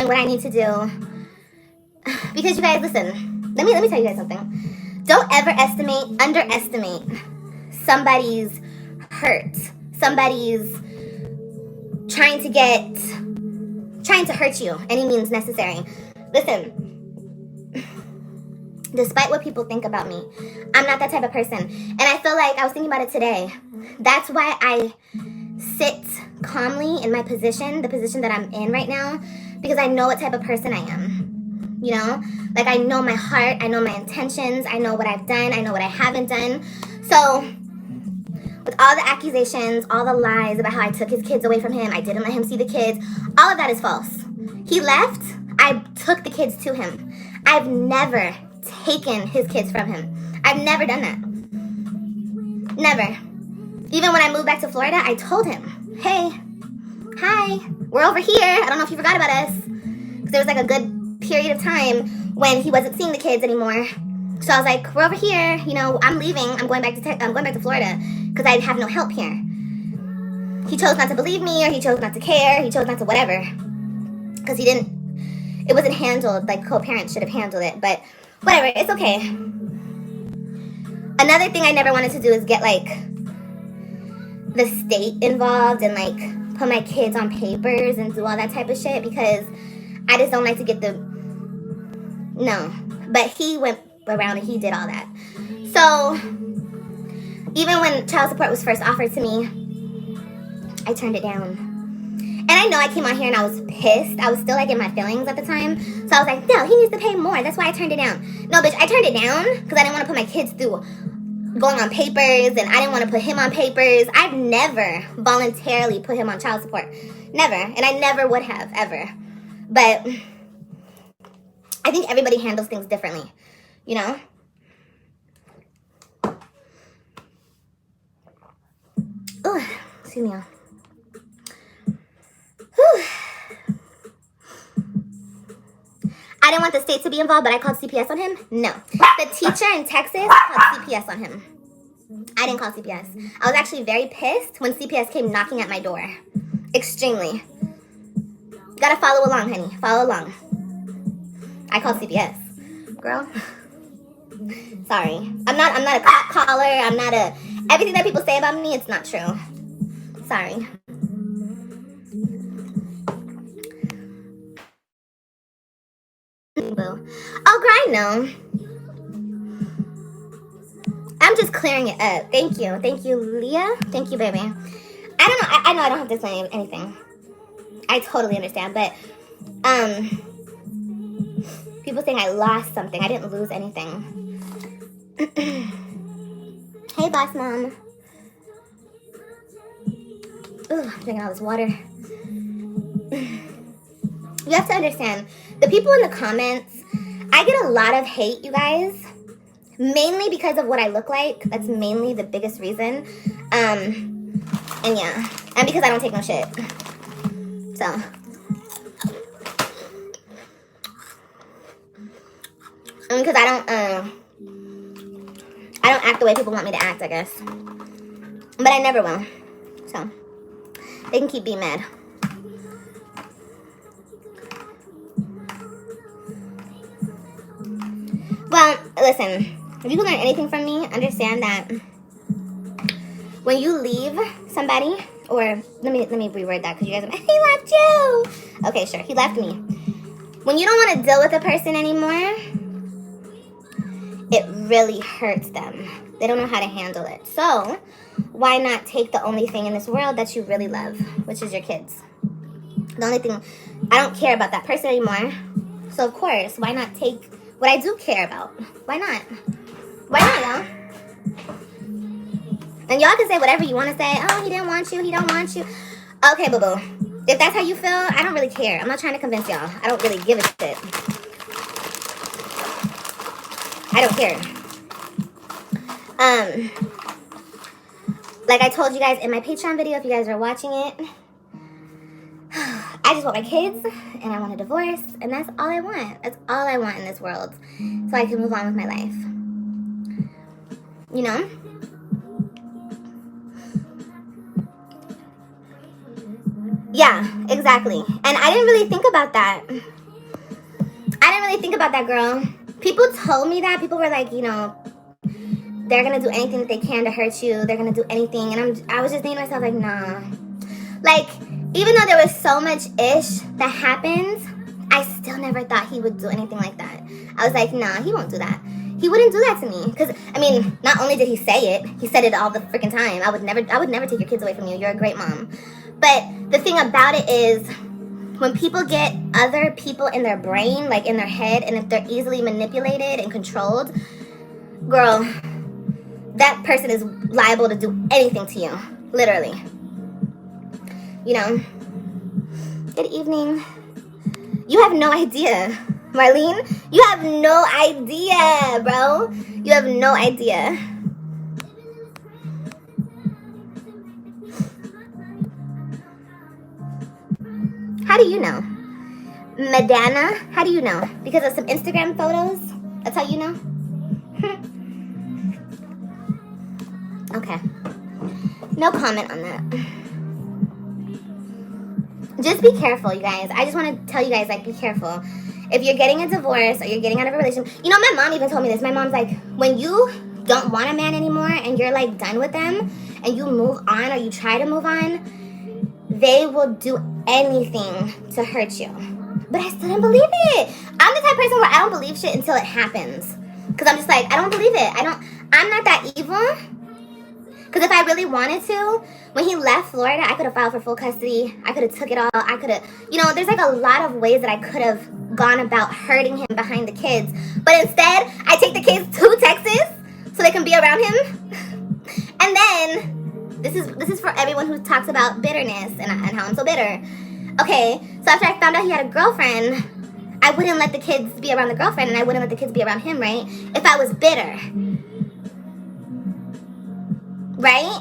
what I need to do. Because you guys, listen, let me tell you guys something. Don't ever underestimate somebody's hurt. Somebody's trying to hurt you any means necessary. Listen, despite what people think about me, I'm not that type of person. And I feel like, I was thinking about it today, that's why I sit calmly in my position, the position that I'm in right now, because I know what type of person I am. You know? Like, I know my heart, I know my intentions, I know what I've done, I know what I haven't done. So, with all the accusations, all the lies about how I took his kids away from him, I didn't let him see the kids, all of that is false. He left, I took the kids to him. I've never taken his kids from him. I've never done that. Never. Even when I moved back to Florida, I told him, hey, hi, we're over here. I don't know if you forgot about us. Because there was like a good period of time when he wasn't seeing the kids anymore. So I was like, we're over here. You know, I'm leaving. I'm going back to Florida because I have no help here. He chose not to believe me, or he chose not to care. He chose not to whatever. Because it wasn't handled like co-parents should have handled it. But whatever, it's okay. Another thing I never wanted to do is get like the state involved and like put my kids on papers and do all that type of shit, because I just don't like to get no. But he went around and he did all that. So even when child support was first offered to me, I turned it down. And I know I came on here and I was pissed. I was still like in my feelings at the time. So I was like, no, he needs to pay more. That's why I turned it down. No, bitch, I turned it down because I didn't want to put my kids through going on papers, and I didn't want to put him on papers. I've never voluntarily put him on child support. Never. And I never would have, ever. But I think everybody handles things differently, you know? Oh, excuse me. Whew. I didn't want the state to be involved, but I called CPS on him? No. The teacher in Texas called CPS on him. I didn't call CPS. I was actually very pissed when CPS came knocking at my door. Extremely. You gotta follow along, honey. Follow along. I called CPS. Girl. Sorry. I'm not a cop caller. I'm not everything that people say about me, it's not true. Sorry. Oh, girl, I know. I'm just clearing it up. Thank you. Thank you, Leah. Thank you, baby. I don't know. I know I don't have to explain anything. I totally understand. But, people saying I lost something. I didn't lose anything. Hey, boss mom. Ooh, I'm drinking all this water. You have to understand, the people in the comments, I get a lot of hate, you guys, mainly because of what I look like. That's mainly the biggest reason. And yeah, and because I don't take no shit. So, and because I don't act the way people want me to act, I guess. But I never will. So, they can keep being mad. Well, listen, if you can learn anything from me, understand that when you leave somebody, or let me reword that, because you guys are like, he left you. Okay, sure, he left me. When you don't want to deal with a person anymore, it really hurts them. They don't know how to handle it. So, why not take the only thing in this world that you really love, which is your kids? The only thing, I don't care about that person anymore. So, of course, why not take what I do care about? Why not? Why not, y'all? And y'all can say whatever you want to say. Oh, he didn't want you. He don't want you. Okay, boo-boo. If that's how you feel, I don't really care. I'm not trying to convince y'all. I don't really give a shit. I don't care. Like I told you guys in my Patreon video, if you guys are watching it, I just want my kids, and I want a divorce, and that's all I want. That's all I want in this world, so I can move on with my life. You know? Yeah, Exactly. And I didn't really think about that. I didn't really think about that, girl. People told me that. People were like, you know, they're gonna do anything that they can to hurt you. They're gonna do anything. And I was just thinking to myself, like, nah. Like, even though there was so much ish that happened, I still never thought he would do anything like that. I was like, nah, he won't do that. He wouldn't do that to me. Because, I mean, not only did he say it, he said it all the freaking time. I would never take your kids away from you. You're a great mom. But the thing about it is, when people get other people in their brain, like in their head, and if they're easily manipulated and controlled, girl, that person is liable to do anything to you. Literally. You know? Good evening. You have no idea, Marlene. You have no idea, bro. You have no idea. How do you know? Madonna, how do you know? Because of some Instagram photos? That's how you know? Okay. No comment on that. Just be careful, you guys. I just want to tell you guys, like, be careful. If you're getting a divorce or you're getting out of a relationship, you know, my mom even told me this. My mom's like, when you don't want a man anymore and you're, like, done with them and you move on or you try to move on, they will do anything to hurt you. But I still didn't believe it. I'm the type of person where I don't believe shit until it happens. Because I'm just like, I don't believe it. I'm not that evil. Because if I really wanted to, when he left Florida, I could have filed for full custody. I could have took it all. I could have, you know, there's like a lot of ways that I could have gone about hurting him behind the kids. But instead, I take the kids to Texas so they can be around him. And then, this is for everyone who talks about bitterness and how I'm so bitter. Okay, so after I found out he had a girlfriend, I wouldn't let the kids be around the girlfriend and I wouldn't let the kids be around him, right? If I was bitter. Right?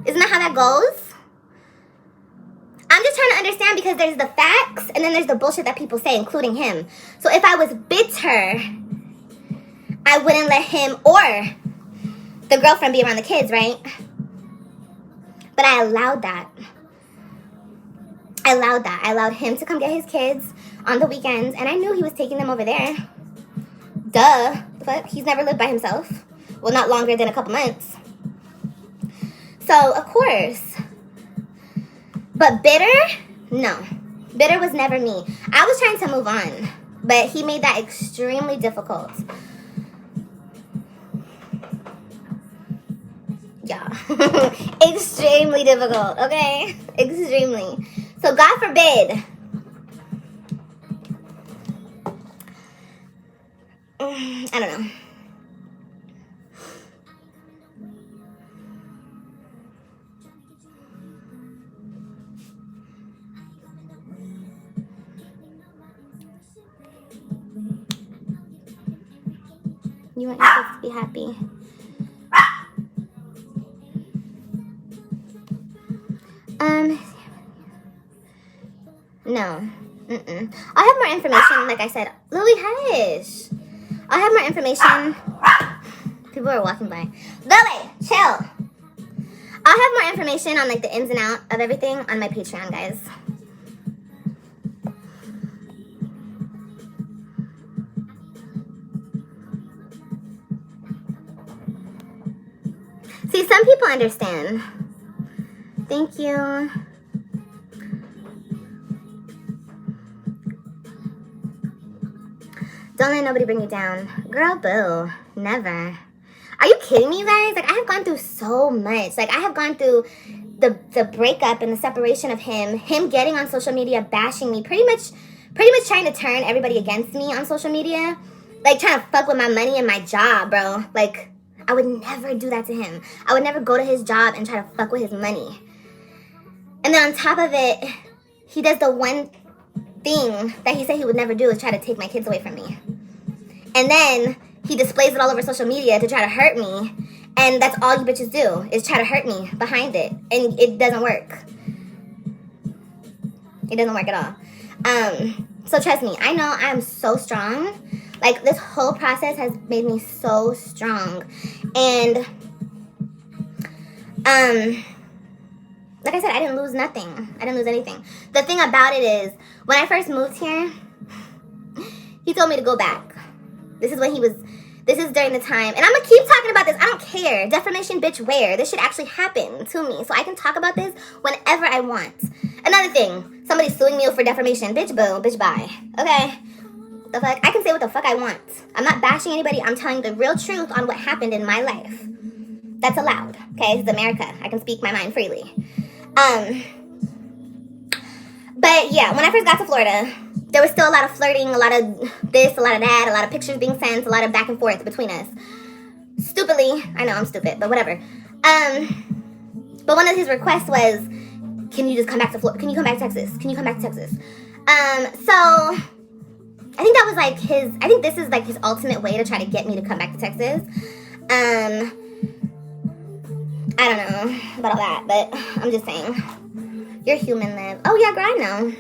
Isn't that how that goes? I'm just trying to understand because there's the facts and then there's the bullshit that people say, including him. So if I was bitter, I wouldn't let him or the girlfriend be around the kids, right? But I allowed that. I allowed him to come get his kids on the weekends, and I knew he was taking them over there. Duh. But he's never lived by himself. Well, not longer than a couple months. So, of course. But bitter? No. Bitter was never me. I was trying to move on, but he made that extremely difficult. Yeah. Extremely difficult, okay? Extremely. So, God forbid. I don't know. You want your kids to be happy. No. I'll have more information, like I said. Lily, hush. I'll have more information. People are walking by. Lily, chill. I'll have more information on, like, the ins and out of everything on my Patreon, guys. See, some people understand. Thank you. Don't let nobody bring you down. Girl, boo. Never. Are you kidding me, you guys? Like, I have gone through so much. Like, I have gone through the breakup and the separation of him getting on social media, bashing me, pretty much trying to turn everybody against me on social media. Like, trying to fuck with my money and my job, bro. Like, I would never do that to him. I would never go to his job and try to fuck with his money. And then on top of it, he does the one thing that he said he would never do is try to take my kids away from me. And then he displays it all over social media to try to hurt me. And that's all you bitches do is try to hurt me behind it. And it doesn't work. It doesn't work at all. So trust me, I know I'm so strong. Like, this whole process has made me so strong. And like I said, I didn't lose nothing. I didn't lose anything. The thing about it is, when I first moved here, he told me to go back. This is during the time, and I'm gonna keep talking about this. I don't care. Defamation, bitch, where? This should actually happen to me, so I can talk about this whenever I want. Another thing, somebody's suing me for defamation. Bitch, boo, bitch, bye. Okay? The fuck? I can say what the fuck I want. I'm not bashing anybody. I'm telling the real truth on what happened in my life. That's allowed. Okay? This is America. I can speak my mind freely. But yeah, when I first got to Florida, there was still a lot of flirting, a lot of this, a lot of that, a lot of pictures being sent, a lot of back and forth between us. Stupidly, I know I'm stupid, but whatever. But one of his requests was, can you just come back to Florida? Can you come back to Texas? Can you come back to Texas? So I think that was like I think this is like his ultimate way to try to get me to come back to Texas. I don't know about all that, but I'm just saying. You're human, Liv. Oh, yeah, girl, I know.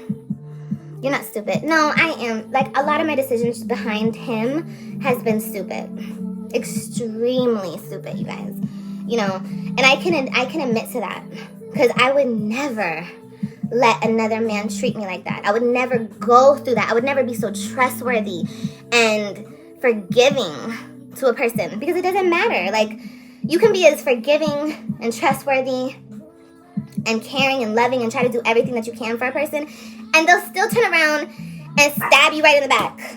You're not stupid. No, I am. Like, a lot of my decisions behind him has been stupid. Extremely stupid, you guys. You know, and I can admit to that. Because I would never let another man treat me like that. I would never go through that. I would never be so trustworthy and forgiving to a person. Because it doesn't matter. Like, you can be as forgiving and trustworthy and caring and loving and try to do everything that you can for a person, and they'll still turn around and stab you right in the back.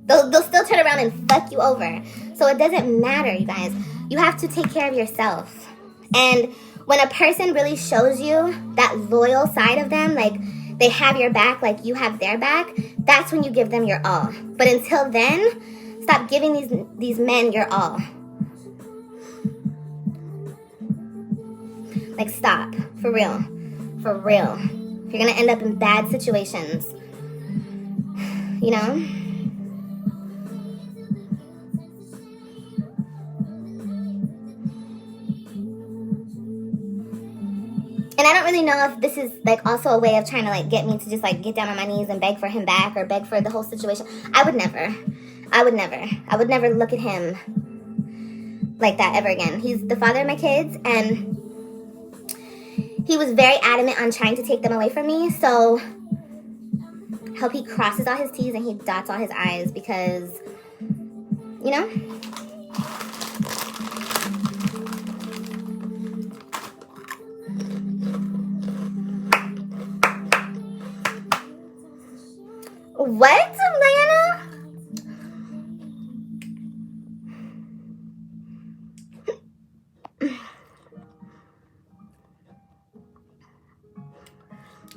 they'll still turn around and fuck you over. So it doesn't matter, you guys. You have to take care of yourself. And when a person really shows you that loyal side of them, like they have your back like you have their back, that's when you give them your all. But until then, stop giving these men your all. Like, stop. For real. For real. You're gonna end up in bad situations. You know? And I don't really know if this is, like, also a way of trying to, like, get me to just, like, get down on my knees and beg for him back or beg for the whole situation. I would never. I would never look at him like that ever again. He's the father of my kids, and he was very adamant on trying to take them away from me, so I hope he crosses all his T's and he dots all his I's because, you know? What, Diana?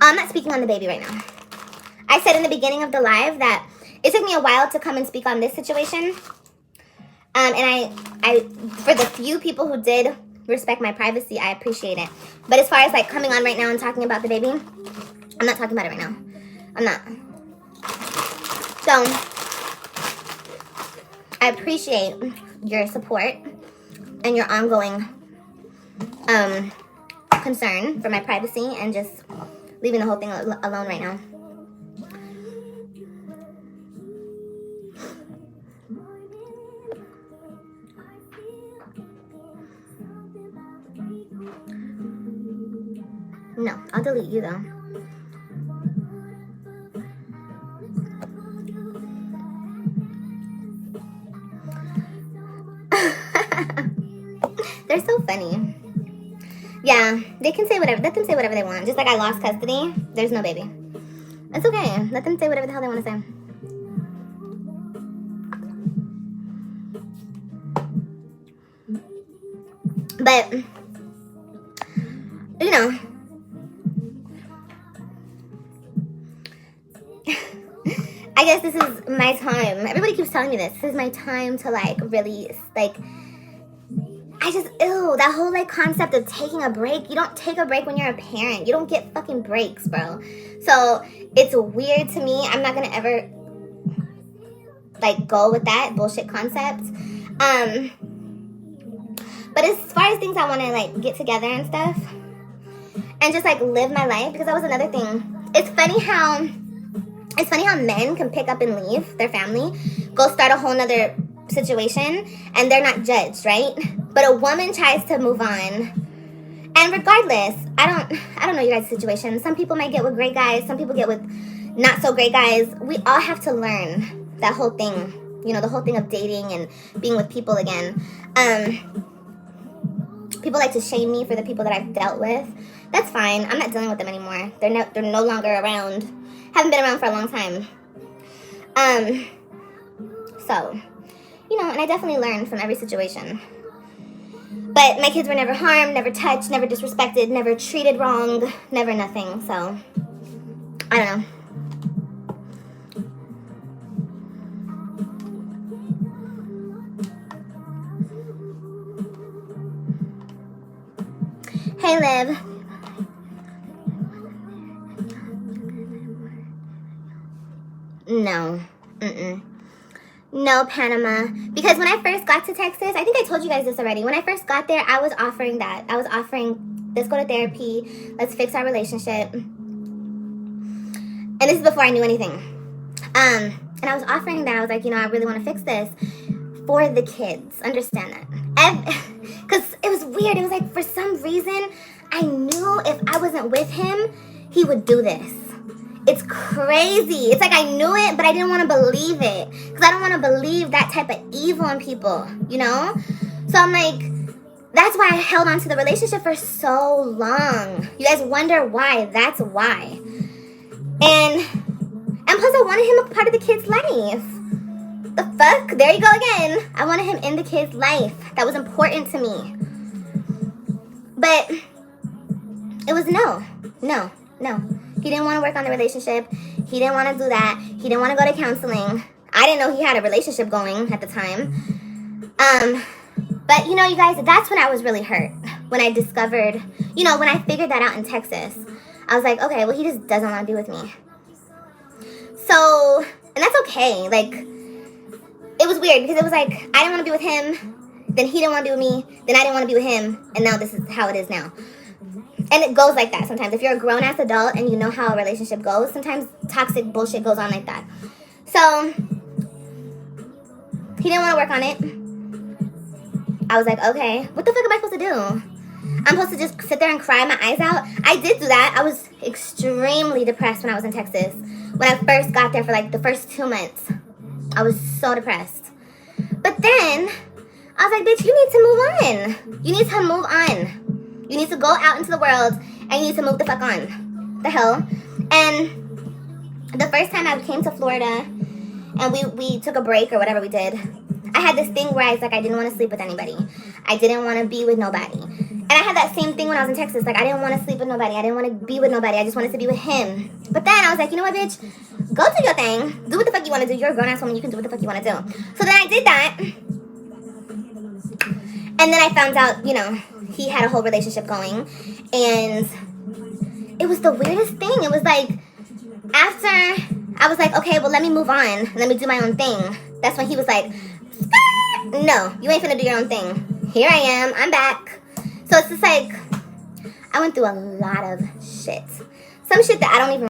I'm not speaking on the baby right now. I said in the beginning of the live that it took me a while to come and speak on this situation. And I for the few people who did respect my privacy, I appreciate it. But as far as like coming on right now and talking about the baby, I'm not talking about it right now. I'm not. So, I appreciate your support and your ongoing concern for my privacy and just leaving the whole thing alone right now. No, I'll delete you though. They're so funny. Yeah, they can say whatever. Let them say whatever they want. Just like I lost custody, there's no baby. It's okay. Let them say whatever the hell they want to say. But, you know, I guess this is my time. Everybody keeps telling me this. This is my time to, like, really, like, that whole, like, concept of taking a break. You don't take a break when you're a parent. You don't get fucking breaks, bro. So, it's weird to me. I'm not gonna ever, like, go with that bullshit concept. But as far as things I want to, like, get together and stuff, and just, like, live my life, because that was another thing. It's funny how men can pick up and leave their family, go start a whole nother situation, and they're not judged, right? But a woman tries to move on And regardless, I don't know you guys' situation. Some people might get with great guys. Some people get with not so great guys. We all have to learn that whole thing. You know, the whole thing of dating and being with people again. People like to shame me for the people that I've dealt with. That's fine. I'm not dealing with them anymore. They're no longer around. Haven't been around for a long time. So, you know, and I definitely learned from every situation. But my kids were never harmed, never touched, never disrespected, never treated wrong, never nothing. So, I don't know. Hey, Liv. No. No, Panama. Because when I first got to Texas, I think I told you guys this already. When I first got there, I was offering that. I was offering, let's go to therapy. Let's fix our relationship. And this is before I knew anything. And I was offering that. I was like, you know, I really want to fix this for the kids. Understand that. Because it was weird. It was like, for some reason, I knew if I wasn't with him, he would do this. It's crazy. It's like I knew it, but I didn't want to believe it. Because I don't want to believe that type of evil in people, you know? So I'm like, that's why I held on to the relationship for so long. You guys wonder why. That's why. And plus I wanted him a part of the kid's life. The fuck? There you go again. I wanted him in the kid's life. That was important to me. But it was no. He didn't want to work on the relationship. He didn't want to do that. He didn't want to go to counseling. I didn't know he had a relationship going at the time. But, you know, you guys, that's when I was really hurt. When I discovered, you know, when I figured that out in Texas. I was like, okay, well, he just doesn't want to be with me. So, and that's okay. Like, it was weird because it was like, I didn't want to be with him. Then he didn't want to be with me. Then I didn't want to be with him. And now this is how it is now. And it goes like that sometimes. If you're a grown-ass adult and you know how a relationship goes, sometimes toxic bullshit goes on like that. So, he didn't want to work on it. I was like, okay, what the fuck am I supposed to do? I'm supposed to just sit there and cry my eyes out? I did do that. I was extremely depressed when I was in Texas. When I first got there for like the first 2 months. I was so depressed. But then, I was like, bitch, you need to move on. You need to move on. You need to go out into the world and you need to move the fuck on. The hell? And the first time I came to Florida and we took a break or whatever we did, I had this thing where I was like, I didn't want to sleep with anybody. I didn't want to be with nobody. And I had that same thing when I was in Texas. Like, I didn't want to sleep with nobody. I didn't want to be with nobody. I just wanted to be with him. But then I was like, you know what, bitch? Go do your thing. Do what the fuck you want to do. You're a grown-ass woman. You can do what the fuck you want to do. So then I did that. And then I found out, you know, he had a whole relationship going. And it was the weirdest thing. It was like, after I was like, okay, well, let me move on. Let me do my own thing. That's when he was like, no, you ain't finna do your own thing. Here I am. I'm back. So it's just like, I went through a lot of shit. Some shit that I don't even